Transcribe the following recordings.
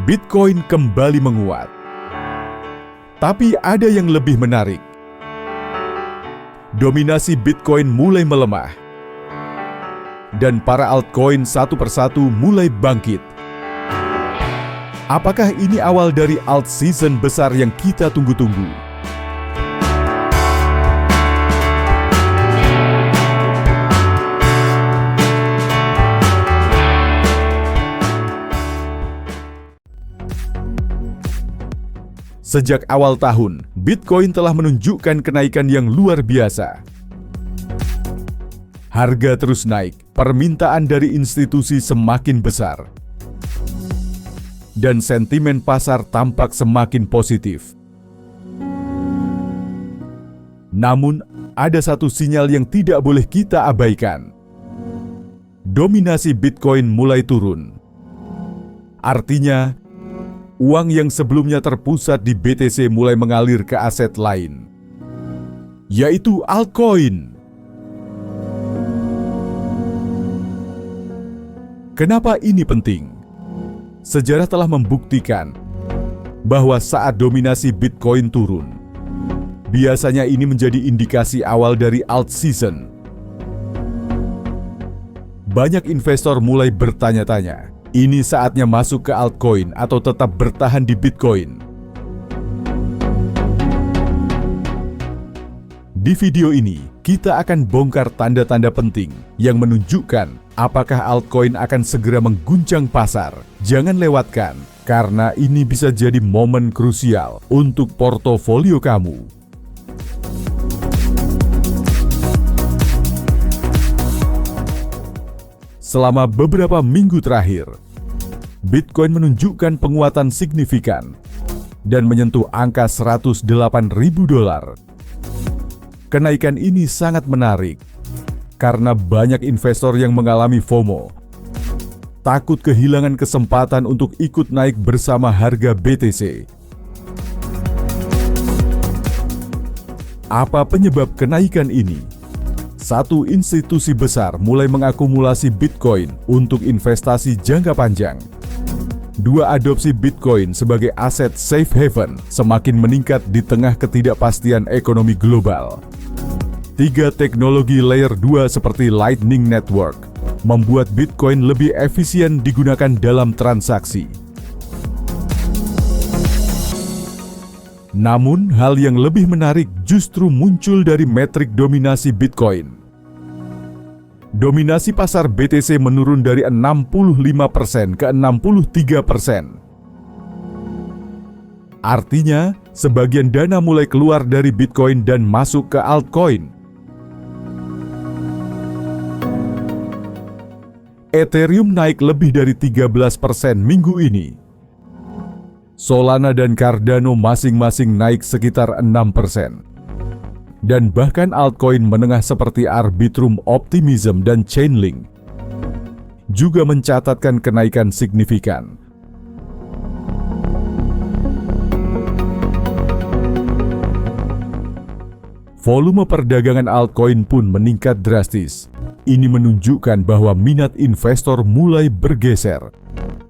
Bitcoin kembali menguat. Tapi ada yang lebih menarik. Dominasi Bitcoin mulai melemah. Dan para altcoin satu persatu mulai bangkit. Apakah ini awal dari alt season besar yang kita tunggu-tunggu? Sejak awal tahun, Bitcoin telah menunjukkan kenaikan yang luar biasa. Harga terus naik, permintaan dari institusi semakin besar, dan sentimen pasar tampak semakin positif. Namun, ada satu sinyal yang tidak boleh kita abaikan. Dominasi Bitcoin mulai turun. Artinya, uang yang sebelumnya terpusat di BTC mulai mengalir ke aset lain, yaitu altcoin. Kenapa ini penting? Sejarah telah membuktikan bahwa saat dominasi Bitcoin turun, biasanya ini menjadi indikasi awal dari alt season. Banyak investor mulai bertanya-tanya, ini saatnya masuk ke altcoin atau tetap bertahan di Bitcoin? Di video ini, kita akan bongkar tanda-tanda penting yang menunjukkan apakah altcoin akan segera mengguncang pasar. Jangan lewatkan, karena ini bisa jadi momen krusial untuk portofolio kamu. Selama beberapa minggu terakhir, Bitcoin menunjukkan penguatan signifikan dan menyentuh angka $108.000. Kenaikan ini sangat menarik karena banyak investor yang mengalami FOMO, takut kehilangan kesempatan untuk ikut naik bersama harga BTC. Apa penyebab kenaikan ini? Satu institusi besar mulai mengakumulasi Bitcoin untuk investasi jangka panjang. Dua, adopsi Bitcoin sebagai aset safe haven semakin meningkat di tengah ketidakpastian ekonomi global. Tiga, teknologi layer 2 seperti Lightning Network membuat Bitcoin lebih efisien digunakan dalam transaksi. Namun, hal yang lebih menarik justru muncul dari metrik dominasi Bitcoin. Dominasi pasar BTC menurun dari 65% ke 63%. Artinya, sebagian dana mulai keluar dari Bitcoin dan masuk ke altcoin. Ethereum naik lebih dari 13% minggu ini. Solana dan Cardano masing-masing naik sekitar 6%. Dan bahkan altcoin menengah seperti Arbitrum Optimism dan Chainlink juga mencatatkan kenaikan signifikan. Volume perdagangan altcoin pun meningkat drastis. Ini menunjukkan bahwa minat investor mulai bergeser.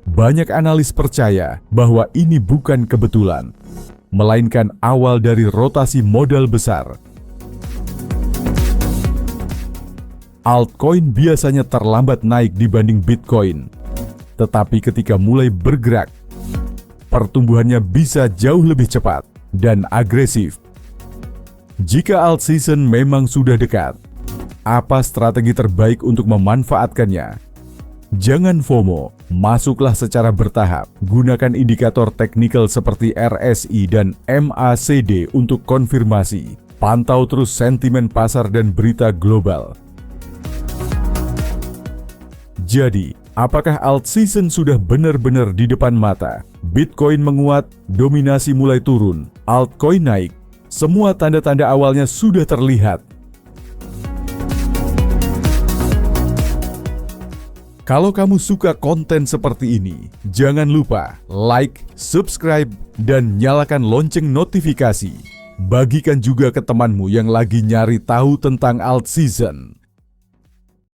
Banyak analis percaya bahwa ini bukan kebetulan, melainkan awal dari rotasi modal besar. Altcoin biasanya terlambat naik dibanding Bitcoin, tetapi ketika mulai bergerak, pertumbuhannya bisa jauh lebih cepat dan agresif. Jika alt season memang sudah dekat, apa strategi terbaik untuk memanfaatkannya? Jangan FOMO, masuklah secara bertahap. Gunakan indikator teknikal seperti RSI dan MACD untuk konfirmasi. Pantau terus sentimen pasar dan berita global. Jadi, apakah alt season sudah benar-benar di depan mata? Bitcoin menguat, dominasi mulai turun, altcoin naik. Semua tanda-tanda awalnya sudah terlihat. Kalau kamu suka konten seperti ini, jangan lupa like, subscribe, dan nyalakan lonceng notifikasi. Bagikan juga ke temanmu yang lagi nyari tahu tentang alt season.